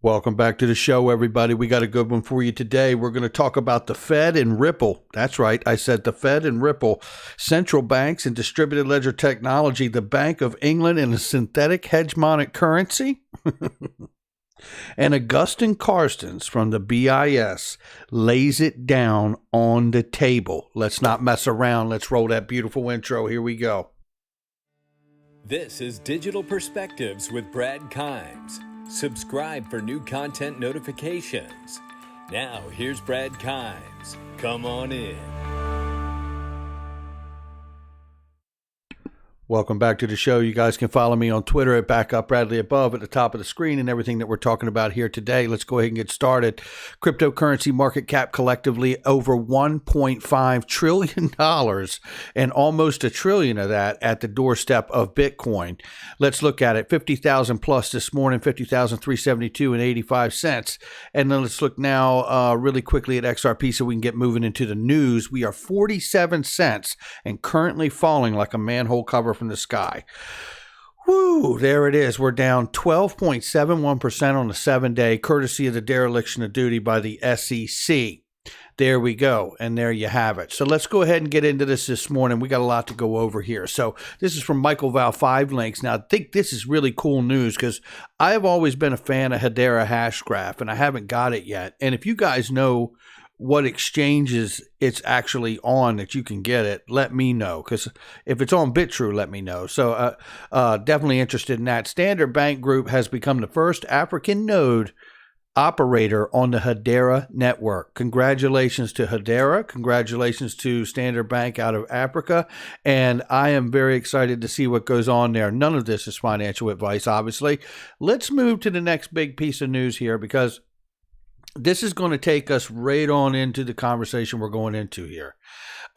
Welcome back to the show, everybody. We got a good one for you today. We're going to talk about the Fed and Ripple. That's right. I said the Fed and Ripple, central banks and distributed ledger technology, the Bank of England and a synthetic hegemonic currency. And Augustine Carstens from the BIS lays it down on the table. Let's not mess around. Let's roll that beautiful intro. Here we go. This is Digital Perspectives with Brad Kimes. Subscribe for new content notifications. Now, here's Brad Kimes. Come on in. Welcome back to the show. You guys can follow me on Twitter at BackupBradleyAbove at the top of the screen and everything that we're talking about here today. Let's go ahead and get started. Cryptocurrency market cap collectively over $1.5 trillion and almost $1 trillion of that at the doorstep of Bitcoin. Let's look at it. 50,000 plus this morning, 50,372 and 85 cents. And then let's look now really quickly at XRP so we can get moving into the news. We are 47 cents and currently falling like a manhole cover from the sky. Woo, there it is. We're down 12.71% on the 7-day, courtesy of the dereliction of duty by the SEC. There we go. And there you have it. So let's go ahead and get into this morning. We got a lot to go over here. So this is from Michael Val 5 Links. Now, I think this is really cool news because I've always been a fan of Hedera Hashgraph and I haven't got it yet. And if you guys know what exchanges it's actually on that you can get it, let me know. Because if it's on BitTrue, let me know. So definitely interested in that. Standard Bank Group has become the first African node operator on the Hedera network. Congratulations to Hedera. Congratulations to Standard Bank out of Africa. And I am very excited to see what goes on there. None of this is financial advice, obviously. Let's move to the next big piece of news here because this is going to take us right on into the conversation we're going into here.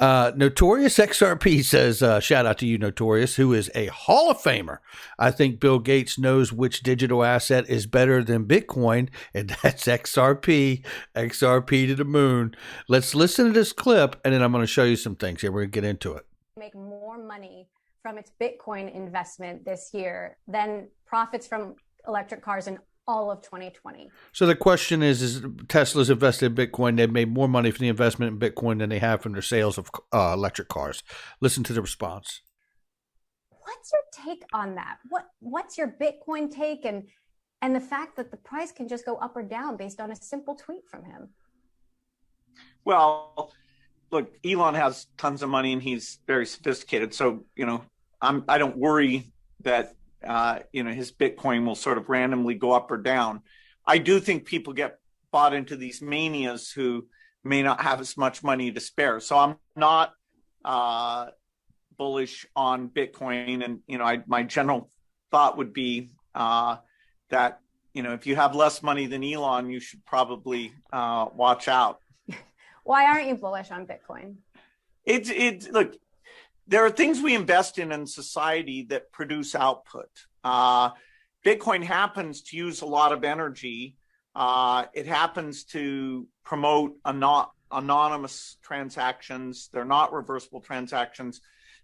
Notorious XRP says, shout out to you, Notorious, who is a Hall of Famer. I think Bill Gates knows which digital asset is better than Bitcoin, and that's XRP, XRP to the moon. Let's listen to this clip, and then I'm going to show you some things here. We're going to get into it. Make more money from its Bitcoin investment this year than profits from electric cars in all of 2020. So the question is Tesla's invested in Bitcoin. They've made more money from the investment in Bitcoin than they have from their sales of electric cars. Listen to the response. What's your take on that? What's your Bitcoin take and the fact that the price can just go up or down based on a simple tweet from him? Well, look, Elon has tons of money and he's very sophisticated. So, I don't worry that his Bitcoin will sort of randomly go up or down. I do think people get bought into these manias who may not have as much money to spare. So I'm not bullish on Bitcoin. And, my general thought would be that, if you have less money than Elon, you should probably watch out. Why aren't you bullish on Bitcoin? Look, there are things we invest in society that produce output. Bitcoin happens to use a lot of energy. It happens to promote anonymous transactions. They're not reversible transactions.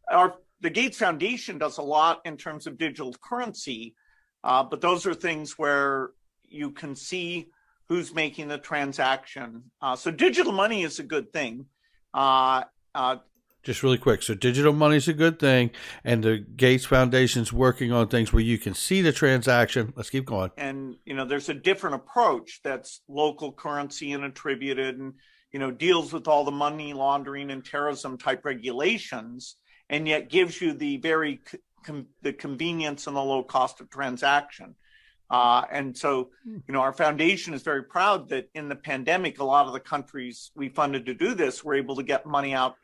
The Gates Foundation does a lot in terms of digital currency, but those are things where you can see who's making the transaction. So digital money is a good thing. Just really quick. So digital money is a good thing. And the Gates Foundation's working on things where you can see the transaction. Let's keep going. And, there's a different approach that's local currency and attributed and, deals with all the money laundering and terrorism type regulations, and yet gives you the very the convenience and the low cost of transaction. And so, our foundation is very proud that in the pandemic, a lot of the countries we funded to do this were able to get money out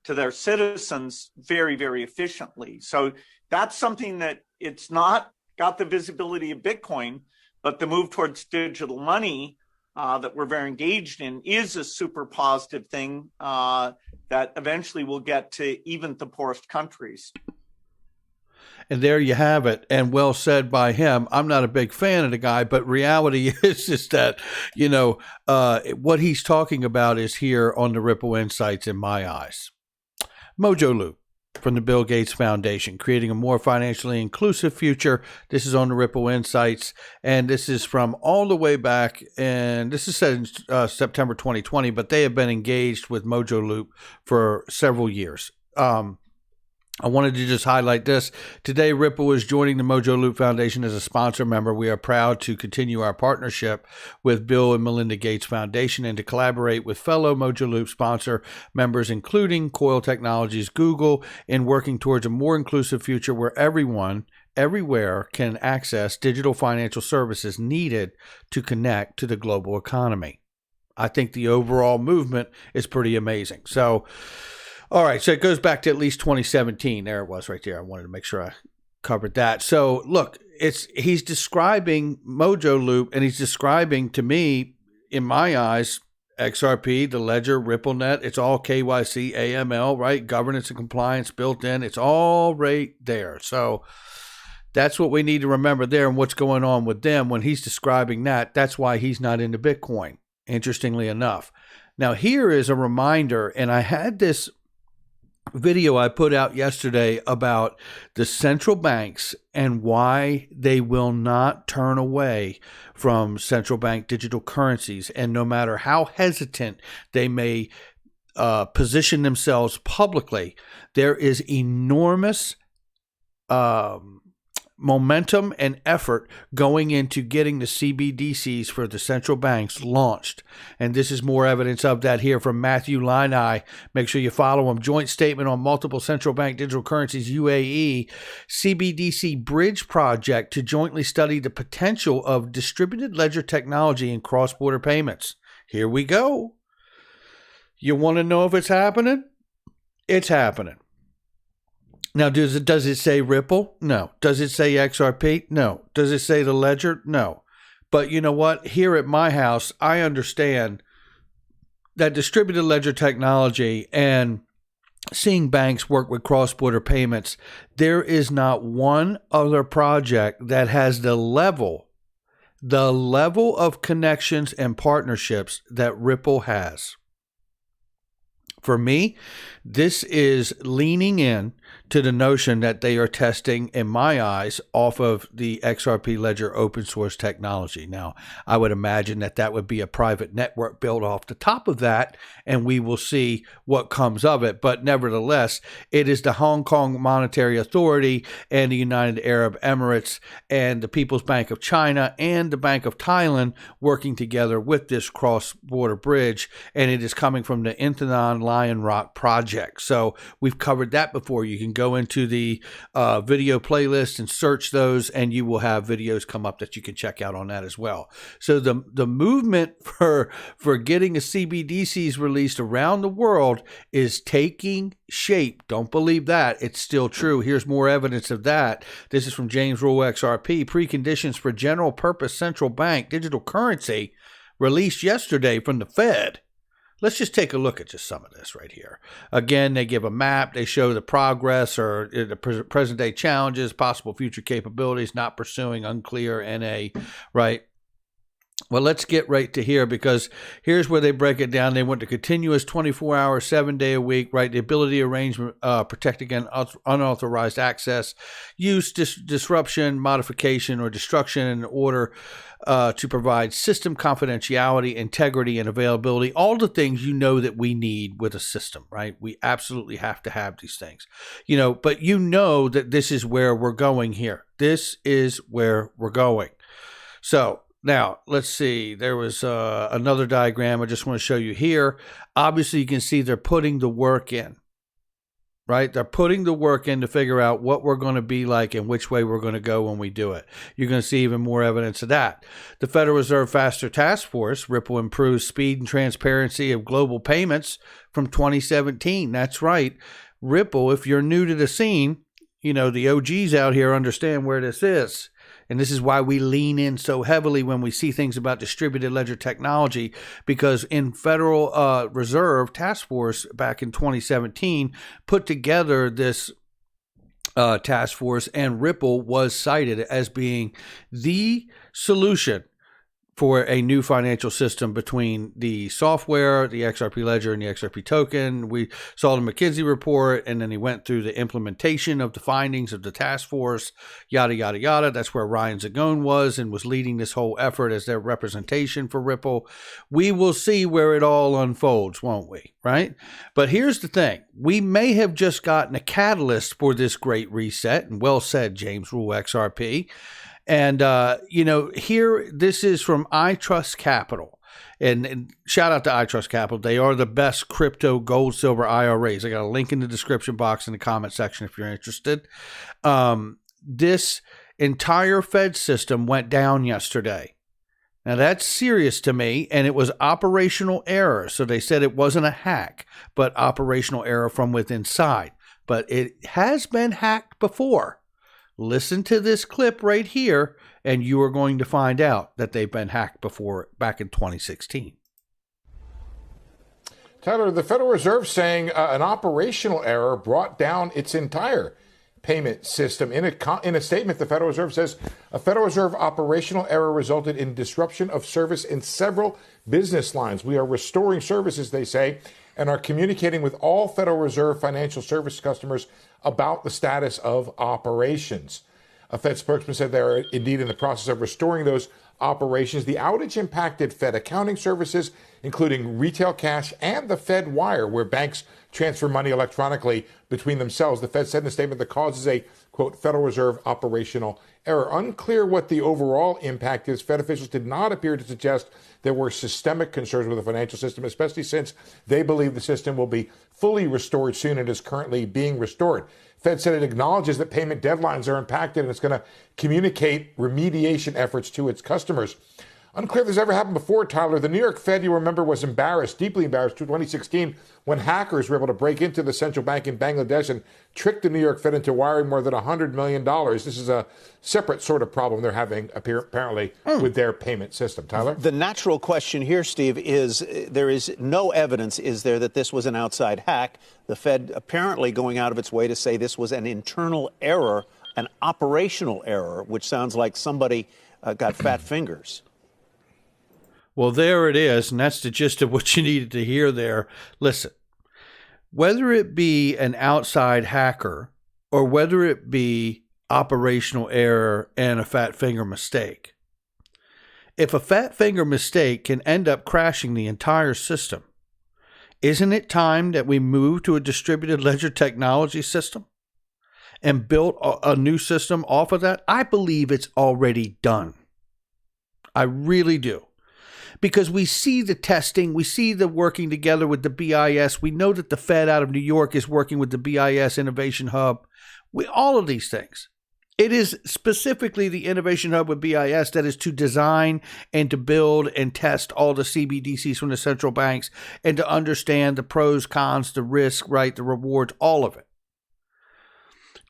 to their citizens very, very efficiently. So that's something that it's not got the visibility of Bitcoin, but the move towards digital money that we're very engaged in is a super positive thing that eventually will get to even the poorest countries. And there you have it. And well said by him. I'm not a big fan of the guy, but reality is that, what he's talking about is here on the Ripple Insights in my eyes. Mojo Lou. from the Bill Gates Foundation, creating a more financially inclusive future. This is on the Ripple Insights, and this is from all the way back, and this is said in September 2020, but they have been engaged with Mojo Loop for several years. I wanted to just highlight this. Today, Ripple is joining the Mojo Loop Foundation as a sponsor member. We are proud to continue our partnership with Bill and Melinda Gates Foundation and to collaborate with fellow Mojo Loop sponsor members, including Coil Technologies, Google, in working towards a more inclusive future where everyone, everywhere can access digital financial services needed to connect to the global economy. I think the overall movement is pretty amazing. So, all right, so it goes back to at least 2017. There it was right there. I wanted to make sure I covered that. So look, he's describing Mojo Loop, and he's describing, to me, in my eyes, XRP, the ledger, RippleNet. It's all KYC, AML, right? Governance and compliance built in. It's all right there. So that's what we need to remember there, and what's going on with them when he's describing that. That's why he's not into Bitcoin, interestingly enough. Now, here is a reminder, and I had this video I put out yesterday about the central banks and why they will not turn away from central bank digital currencies. And no matter how hesitant they may position themselves publicly, there is enormous momentum and effort going into getting the CBDCs for the central banks launched. And this is more evidence of that here from Matthew Linai. Make sure you follow him. Joint statement on multiple central bank digital currencies, UAE, CBDC bridge project to jointly study the potential of distributed ledger technology in cross-border payments. Here we go. You want to know if it's happening? It's happening. Now, does it say Ripple? No. Does it say XRP? No. Does it say the ledger? No. But you know what? Here at my house, I understand that distributed ledger technology and seeing banks work with cross-border payments, there is not one other project that has the level of connections and partnerships that Ripple has. For me, this is leaning in to the notion that they are testing, in my eyes, off of the XRP Ledger open source technology. Now, I would imagine that would be a private network built off the top of that, and we will see what comes of it. But nevertheless, it is the Hong Kong Monetary Authority and the United Arab Emirates and the People's Bank of China and the Bank of Thailand working together with this cross-border bridge, and it is coming from the Intanon Lion Rock project. So we've covered that before. You can go into the video playlist and search those, and you will have videos come up that you can check out on that as well. So the movement for getting a CBDCs released around the world is taking shape. Don't believe that. It's still true. Here's more evidence of that. This is from James Rule XRP. Preconditions for general purpose central bank digital currency released yesterday from the Fed. Let's just take a look at just some of this right here. Again, they give a map. They show the progress or the present-day challenges, possible future capabilities, not pursuing, unclear, NA, right? Well, let's get right to here, because here's where they break it down. They want the continuous 24-hour, 7-day a week, right? The ability to arrange, protect against unauthorized access, use, disruption, modification, or destruction in order to provide system confidentiality, integrity, and availability. All the things you know that we need with a system, right? We absolutely have to have these things, but you know that this is where we're going here. This is where we're going. So, now, let's see. There was another diagram I just want to show you here. Obviously, you can see they're putting the work in, right? They're putting the work in to figure out what we're going to be like and which way we're going to go when we do it. You're going to see even more evidence of that. The Federal Reserve Faster Task Force, Ripple improves speed and transparency of global payments from 2017. That's right. Ripple, if you're new to the scene, the OGs out here understand where this is. And this is why we lean in so heavily when we see things about distributed ledger technology, because in Federal Reserve Task Force back in 2017 put together this task force, and Ripple was cited as being the solution for a new financial system between the software, the XRP ledger, and the XRP token. We saw the McKinsey report, and then he went through the implementation of the findings of the task force, yada, yada, yada. That's where Ryan Zagone was and was leading this whole effort as their representation for Ripple. We will see where it all unfolds, won't we? Right? But here's the thing. We may have just gotten a catalyst for this great reset, and well said, James Rule XRP. And, here, this is from iTrust Capital. And shout out to iTrust Capital. They are the best crypto gold, silver IRAs. I got a link in the description box in the comment section if you're interested. This entire Fed system went down yesterday. Now, that's serious to me, and it was operational error. So they said it wasn't a hack, but operational error from within inside. But it has been hacked before. Listen to this clip right here, and you are going to find out that they've been hacked before back in 2016. Tyler, the Federal Reserve saying an operational error brought down its entire payment system. In a statement, the Federal Reserve says a Federal Reserve operational error resulted in disruption of service in several business lines. We are restoring services, they say, and are communicating with all Federal Reserve financial service customers about the status of operations. A Fed spokesman said they are indeed in the process of restoring those operations. The outage impacted Fed accounting services, including retail cash and the Fed wire, where banks transfer money electronically between themselves. The Fed said in a statement the cause is a, quote, Federal Reserve operational error. Unclear what the overall impact is. Fed officials did not appear to suggest there were systemic concerns with the financial system, especially since they believe the system will be fully restored soon and is currently being restored. Fed said it acknowledges that payment deadlines are impacted and it's going to communicate remediation efforts to its customers. Unclear if this ever happened before, Tyler. The New York Fed, you remember, was embarrassed, deeply embarrassed, in 2016 when hackers were able to break into the central bank in Bangladesh and trick the New York Fed into wiring more than $100 million. This is a separate sort of problem they're having, apparently, with their payment system. Tyler? The natural question here, Steve, is there is no evidence, is there, that this was an outside hack? The Fed apparently going out of its way to say this was an internal error, an operational error, which sounds like somebody got fat fingers. Well, there it is, and that's the gist of what you needed to hear there. Listen, whether it be an outside hacker or whether it be operational error and a fat finger mistake, if a fat finger mistake can end up crashing the entire system, isn't it time that we move to a distributed ledger technology system and build a new system off of that? I believe it's already done. I really do. Because we see the testing, we see the working together with the BIS. We know that the Fed out of New York is working with the BIS Innovation Hub. All of these things. It is specifically the Innovation Hub with BIS that is to design and to build and test all the CBDCs from the central banks and to understand the pros, cons, the risk, right, the rewards, all of it.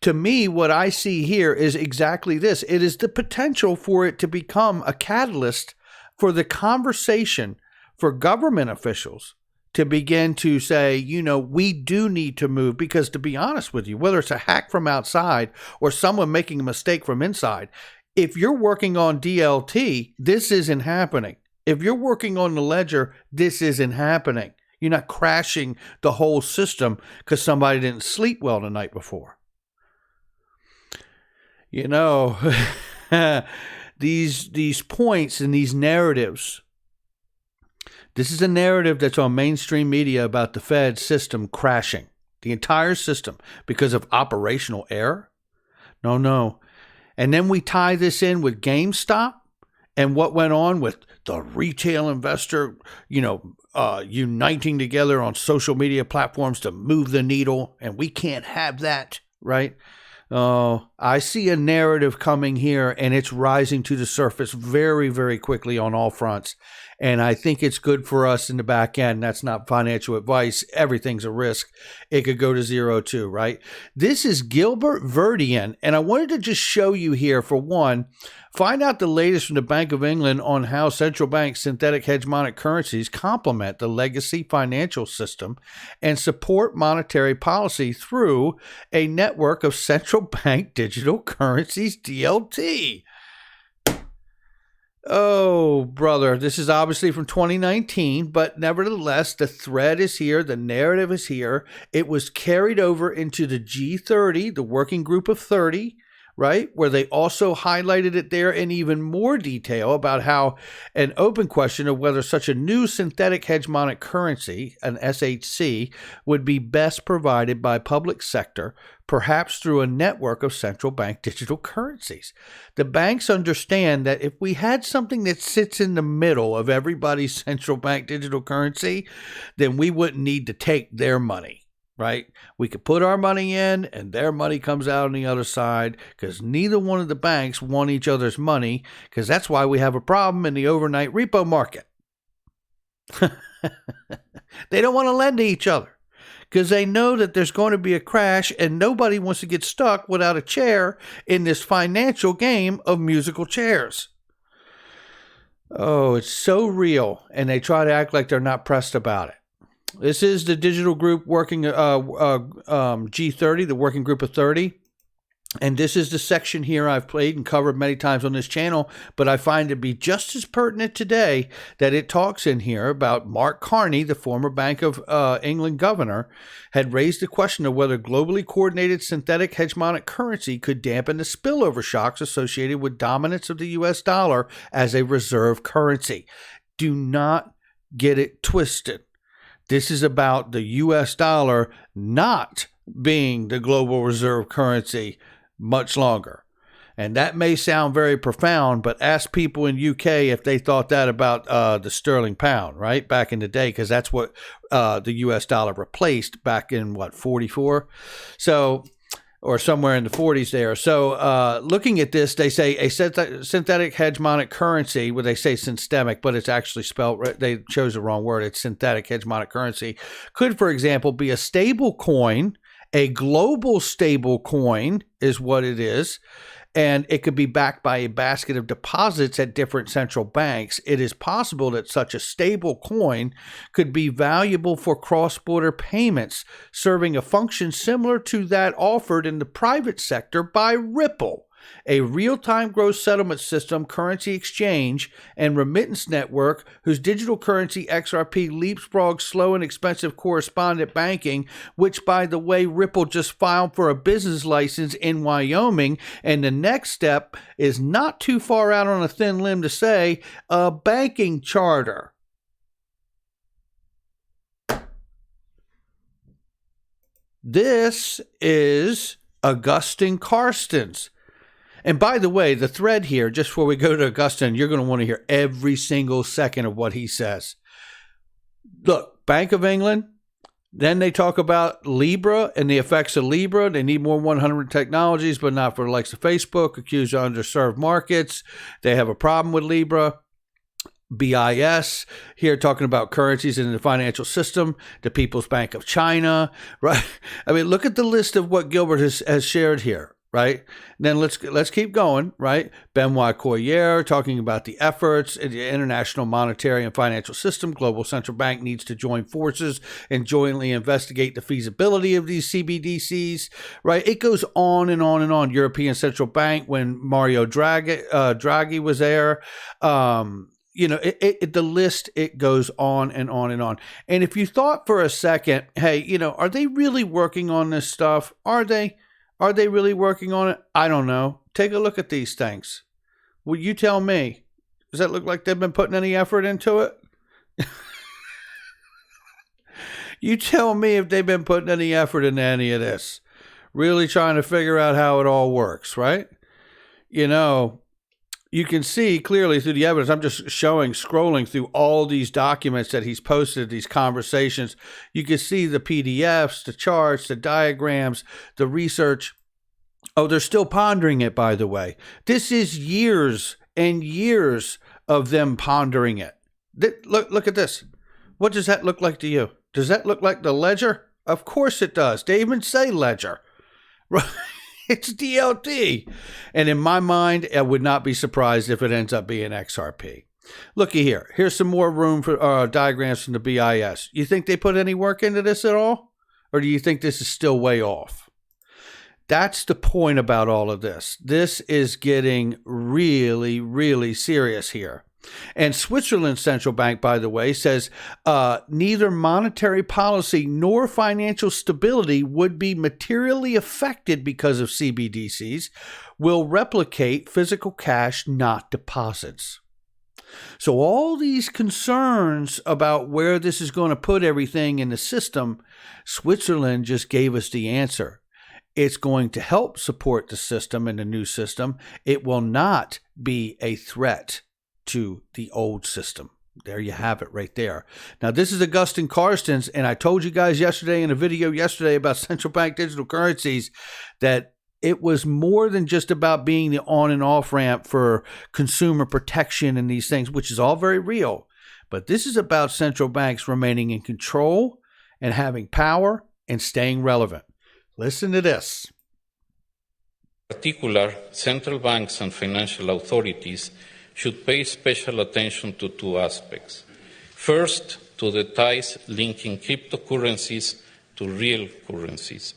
To me, what I see here is exactly this. It is the potential for it to become a catalyst for the conversation for government officials to begin to say, we do need to move, because to be honest with you, whether it's a hack from outside or someone making a mistake from inside, if you're working on DLT, this isn't happening. If you're working on the ledger, this isn't happening. You're not crashing the whole system because somebody didn't sleep well the night before. These points and these narratives, this is a narrative that's on mainstream media about the Fed system crashing, the entire system, because of operational error. No. And then we tie this in with GameStop and what went on with the retail investor, uniting together on social media platforms to move the needle, and we can't have that, right? I see a narrative coming here, and it's rising to the surface very, very quickly on all fronts. And I think it's good for us in the back end. That's not financial advice. Everything's a risk. It could go to zero too, right? This is Gilbert Verdian, and I wanted to just show you here, for one, find out the latest from the Bank of England on how central bank synthetic hegemonic currencies complement the legacy financial system and support monetary policy through a network of central bank digital currencies, DLT. Oh, brother, this is obviously from 2019, but nevertheless, the thread is here. The narrative is here. It was carried over into the G30, the working group of 30, right? Where they also highlighted it there in even more detail about how an open question of whether such a new synthetic hegemonic currency, an SHC, would be best provided by public sector, perhaps through a network of central bank digital currencies. The banks understand that if we had something that sits in the middle of everybody's central bank digital currency, then we wouldn't need to take their money. Right? We could put our money in and their money comes out on the other side because neither one of the banks want each other's money, because that's why we have a problem in the overnight repo market. They don't want to lend to each other because they know that there's going to be a crash and nobody wants to get stuck without a chair in this financial game of musical chairs. Oh, it's so real. And they try to act like they're not pressed about it. This is the digital group working G30, the working group of 30. And this is the section here I've played and covered many times on this channel, but I find it to be just as pertinent today that it talks in here about Mark Carney, the former Bank of England governor, had raised the question of whether globally coordinated synthetic hegemonic currency could dampen the spillover shocks associated with dominance of the US dollar as a reserve currency. Do not get it twisted. This is about the US dollar not being the global reserve currency much longer. And that may sound very profound, but ask people in UK if they thought that about the sterling pound, right? Back in the day, because that's what the US dollar replaced back in, 44? So, or somewhere in the 40s there. So looking at this, they say a synthetic hegemonic currency, well, they say systemic, but it's actually spelled, they chose the wrong word. It's synthetic hegemonic currency. Could, for example, be a stable coin, a global stable coin is what it is. And it could be backed by a basket of deposits at different central banks. It is possible that such a stable coin could be valuable for cross-border payments, serving a function similar to that offered in the private sector by Ripple, a real-time gross settlement system, currency exchange, and remittance network whose digital currency XRP leapfrogs slow and expensive correspondent banking, which, by the way, Ripple just filed for a business license in Wyoming, and the next step is not too far out on a thin limb to say a banking charter. This is Augustine Carstens. And by the way, the thread here, just before we go to Augustine, you're going to want to hear every single second of what he says. Look, Bank of England, then they talk about Libra and the effects of Libra. They need more 100 technologies, but not for the likes of Facebook, accused of underserved markets. They have a problem with Libra. BIS, here talking about currencies in the financial system, the People's Bank of China, right? I mean, look at the list of what Gilbert has shared here. Right. Then let's keep going. Right. Benoit Coyer talking about the efforts in the international monetary and financial system. Global central bank needs to join forces and jointly investigate the feasibility of these CBDCs. Right. It goes on and on and on. European Central Bank, when Mario Draghi was there. The list, it goes on and on and on. And if you thought for a second, hey, are they really working on this stuff? Are they? Are they really working on it? I don't know. Take a look at these things. Will you tell me? Does that look like they've been putting any effort into it? You tell me if they've been putting any effort into any of this. Really trying to figure out how it all works, right? You can see clearly through the evidence. I'm just scrolling through all these documents that he's posted, these conversations. You can see the PDFs, the charts, the diagrams, the research. Oh, they're still pondering it, by the way. This is years and years of them pondering it. Look at this. What does that look like to you? Does that look like the ledger? Of course it does. They even say ledger. Right? It's DLT. And in my mind, I would not be surprised if it ends up being XRP. Looky here. Here's some more room for diagrams from the BIS. You think they put any work into this at all? Or do you think this is still way off? That's the point about all of this. This is getting really, really serious here. And Switzerland's central bank, by the way, says neither monetary policy nor financial stability would be materially affected because of CBDCs, will replicate physical cash, not deposits. So all these concerns about where this is going to put everything in the system, Switzerland just gave us the answer. It's going to help support the system and the new system. It will not be a threat to the old system. There you have it right there. Now, this is Augustine Carstens, and I told you guys yesterday in a video yesterday about central bank digital currencies that it was more than just about being the on and off ramp for consumer protection and these things, which is all very real. But this is about central banks remaining in control and having power and staying relevant. Listen to this. In particular, central banks and financial authorities should pay special attention to two aspects. First, to the ties linking cryptocurrencies to real currencies,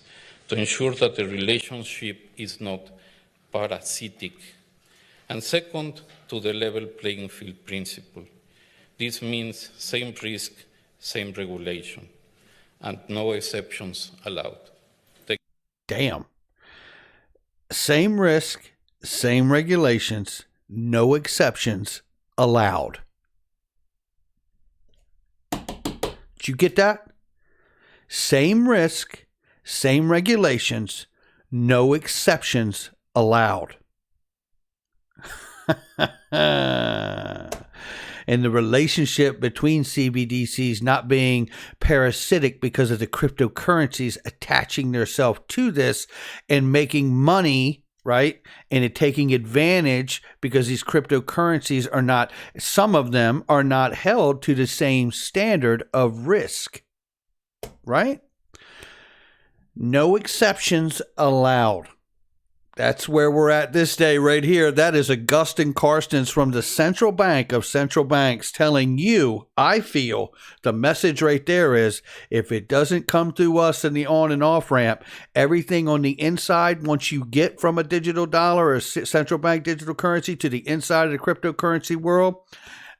to ensure that the relationship is not parasitic. And second, to the level playing field principle. This means same risk, same regulation, and no exceptions allowed. Damn. Same risk, same regulations, no exceptions allowed. Did you get that? Same risk, same regulations, no exceptions allowed. And the relationship between CBDCs not being parasitic because of the cryptocurrencies attaching themselves to this and making money, right? And it taking advantage because these cryptocurrencies are not, some of them are not held to the same standard of risk, right? No exceptions allowed. That's where we're at this day right here. That is Augustine Carstens from the Central Bank of Central Banks telling you, I feel the message right there is if it doesn't come through us in the on and off ramp, everything on the inside, once you get from a digital dollar or central bank digital currency to the inside of the cryptocurrency world,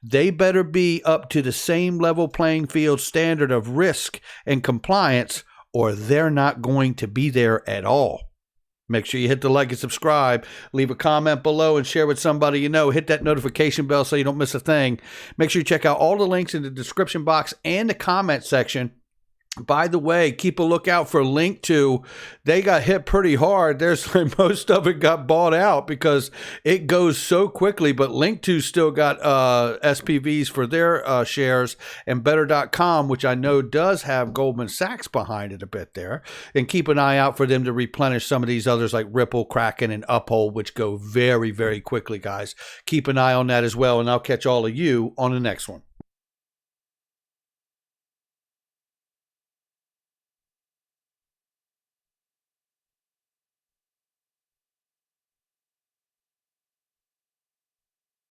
they better be up to the same level playing field standard of risk and compliance, or they're not going to be there at all. Make sure you hit the like and subscribe. Leave a comment below and share with somebody you know. Hit that notification bell so you don't miss a thing. Make sure you check out all the links in the description box and the comment section. By the way, keep a lookout for Link to. They got hit pretty hard. There's like most of it got bought out because it goes so quickly. But Link to still got SPVs for their shares, and Better.com, which I know does have Goldman Sachs behind it a bit there. And keep an eye out for them to replenish some of these others like Ripple, Kraken, and Uphold, which go very, very quickly, guys. Keep an eye on that as well, and I'll catch all of you on the next one.